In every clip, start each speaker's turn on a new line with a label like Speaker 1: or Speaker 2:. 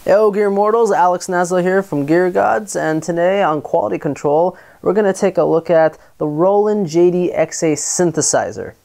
Speaker 1: Yo, Gear Mortals, Alex Naslo here from Gear Gods, and today on Quality Control, we're going to take a look at the Roland JD-XA synthesizer.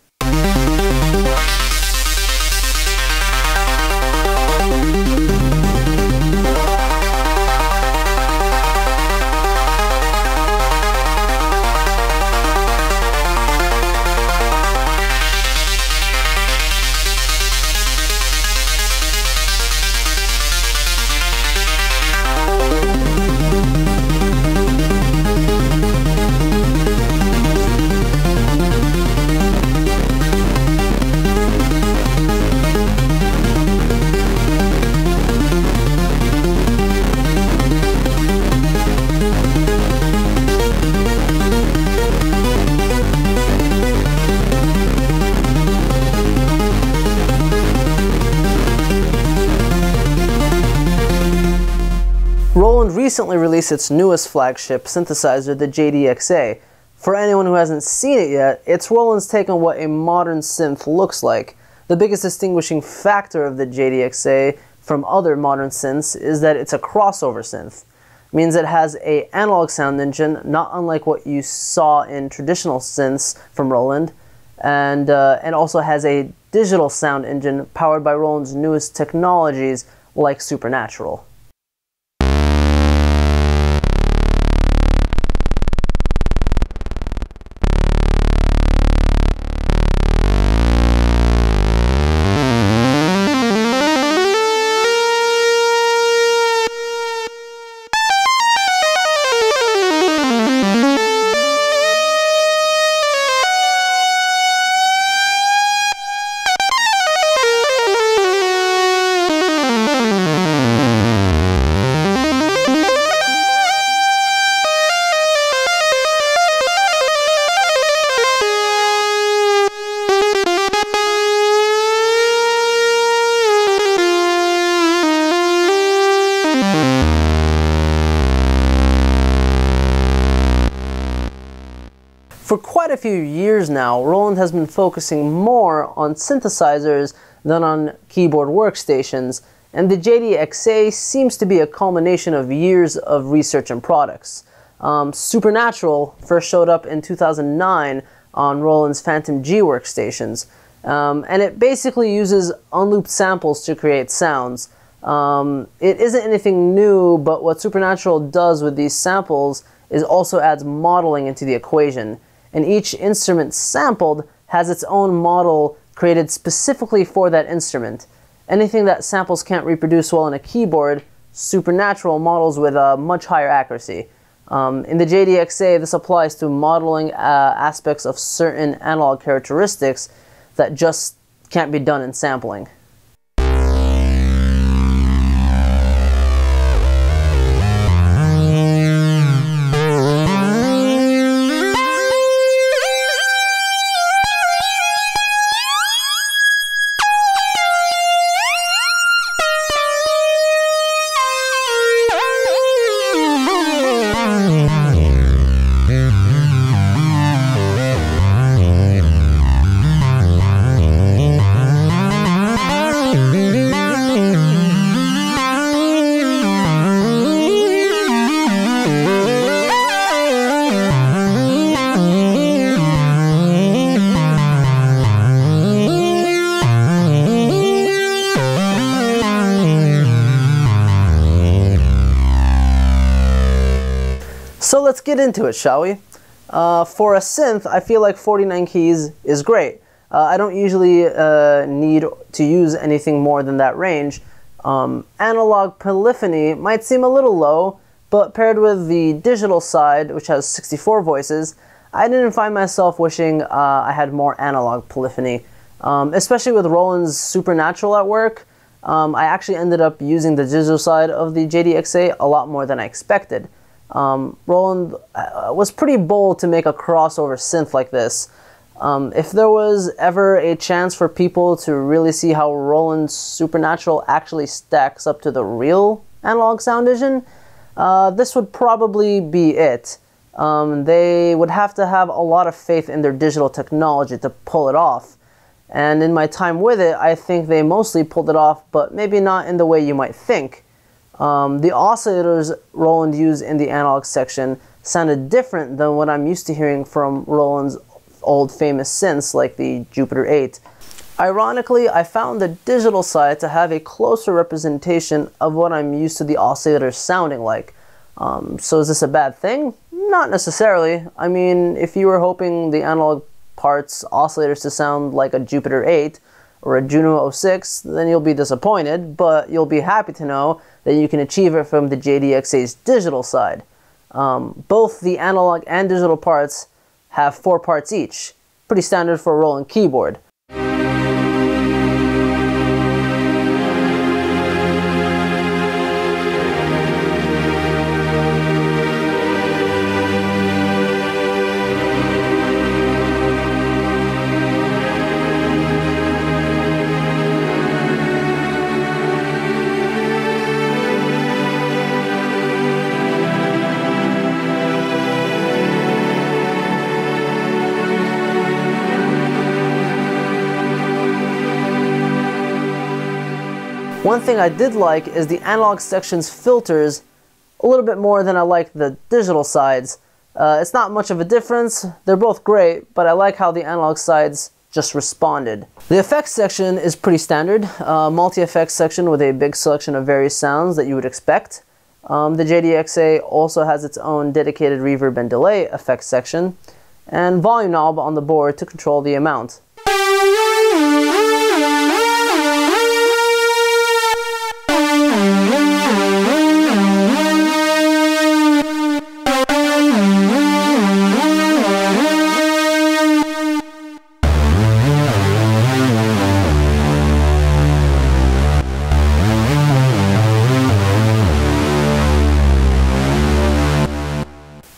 Speaker 1: Roland recently released its newest flagship synthesizer, the JD-XA. For anyone who hasn't seen it yet, it's Roland's take on what a modern synth looks like. The biggest distinguishing factor of the JD-XA from other modern synths is that it's a crossover synth. It means it has an analog sound engine, not unlike what you saw in traditional synths from Roland, and also has a digital sound engine powered by Roland's newest technologies like Supernatural. For quite a few years now, Roland has been focusing more on synthesizers than on keyboard workstations, and the JD-XA seems to be a culmination of years of research and products. Supernatural first showed up in 2009 on Roland's Phantom G workstations, and it basically uses unlooped samples to create sounds. It isn't anything new, but what Supernatural does with these samples is also adds modeling into the equation. And each instrument sampled has its own model created specifically for that instrument. Anything that samples can't reproduce well on a keyboard, Supernatural models with a much higher accuracy. In the JD-XA, this applies to modeling aspects of certain analog characteristics that just can't be done in sampling. So let's get into it, shall we? For a synth, I feel like 49 keys is great. I don't usually need to use anything more than that range. Analog polyphony might seem a little low, but paired with the digital side, which has 64 voices, I didn't find myself wishing I had more analog polyphony. Especially with Roland's Supernatural at work, I actually ended up using the digital side of the JD-XA a lot more than I expected. Roland was pretty bold to make a crossover synth like this. If there was ever a chance for people to really see how Roland's Supernatural actually stacks up to the real analog sound engine, this would probably be it. They would have to have a lot of faith in their digital technology to pull it off. And in my time with it, I think they mostly pulled it off, but maybe not in the way you might think. The oscillators Roland used in the analog section sounded different than what I'm used to hearing from Roland's old famous synths like the Jupiter 8. Ironically, I found the digital side to have a closer representation of what I'm used to the oscillators sounding like. So is this a bad thing? Not necessarily. I mean, if you were hoping the analog parts oscillators to sound like a Jupiter 8 or a Juno 06, then you'll be disappointed, but you'll be happy to know that you can achieve it from the JDXA's digital side. Both the analog and digital parts have 4 parts each, pretty standard for a Roland keyboard. One thing I did like is the analog section's filters a little bit more than I like the digital sides. It's not much of a difference, they're both great, but I like how the analog sides just responded. The effects section is pretty standard, multi-effects section with a big selection of various sounds that you would expect. The JDXA also has its own dedicated reverb and delay effects section, and volume knob on the board to control the amount.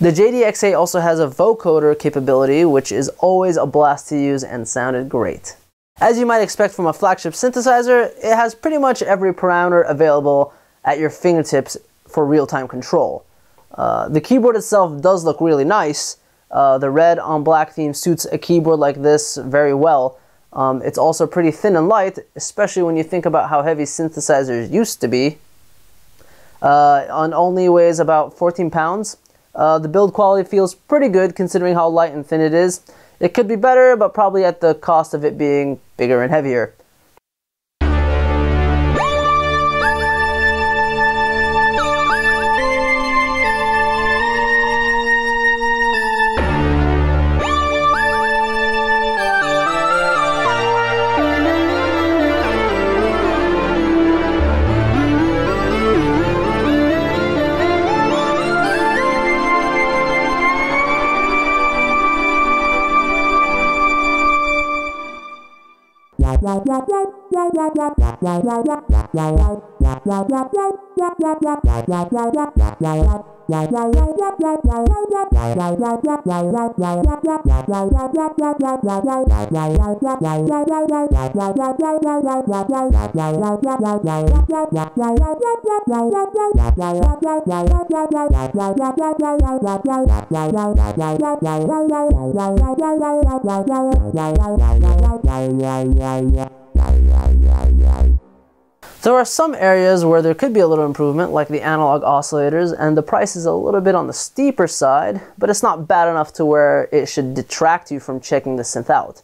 Speaker 1: The JDXA also has a vocoder capability, which is always a blast to use and sounded great. As you might expect from a flagship synthesizer, it has pretty much every parameter available at your fingertips for real-time control. The keyboard itself does look really nice. The red on black theme suits a keyboard like this very well. It's also pretty thin and light, especially when you think about how heavy synthesizers used to be. It only weighs about 14 pounds. The build quality feels pretty good considering how light and thin it is. It could be better, but probably at the cost of it being bigger and heavier. There are some areas where there could be a little improvement, like the analog oscillators, and the price is a little bit on the steeper side, but it's not bad enough to where it should detract you from checking the synth out.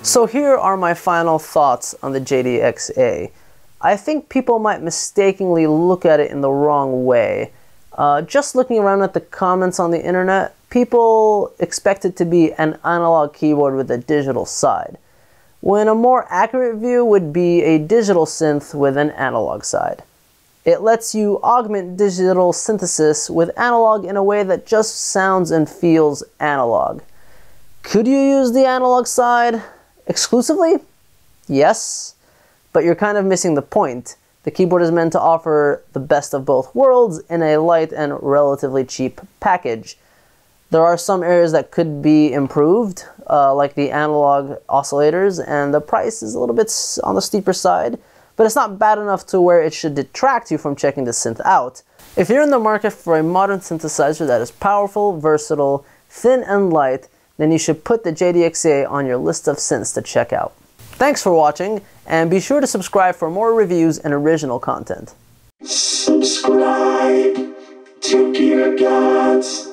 Speaker 1: So here are my final thoughts on the JDXA. I think people might mistakenly look at it in the wrong way. Just looking around at the comments on the internet, people expect it to be an analog keyboard with a digital side, when a more accurate view would be a digital synth with an analog side. It lets you augment digital synthesis with analog in a way that just sounds and feels analog. Could you use the analog side exclusively? Yes, but you're kind of missing the point. The keyboard is meant to offer the best of both worlds in a light and relatively cheap package. There are some areas that could be improved, like the analog oscillators, and the price is a little bit on the steeper side, but it's not bad enough to where it should detract you from checking the synth out. If you're in the market for a modern synthesizer that is powerful, versatile, thin and light, then you should put the JDXA on your list of synths to check out. Thanks for watching, and be sure to subscribe for more reviews and original content.
Speaker 2: Subscribe to Gear Gods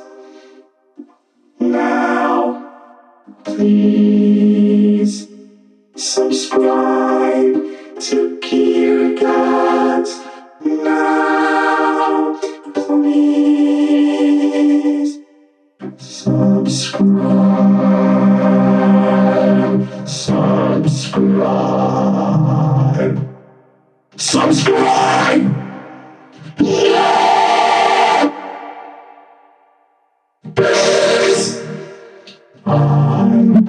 Speaker 2: now, please. Subscribe to Gear Gods now, please. Subscribe. Subscribe. Yeah. Yes. I'm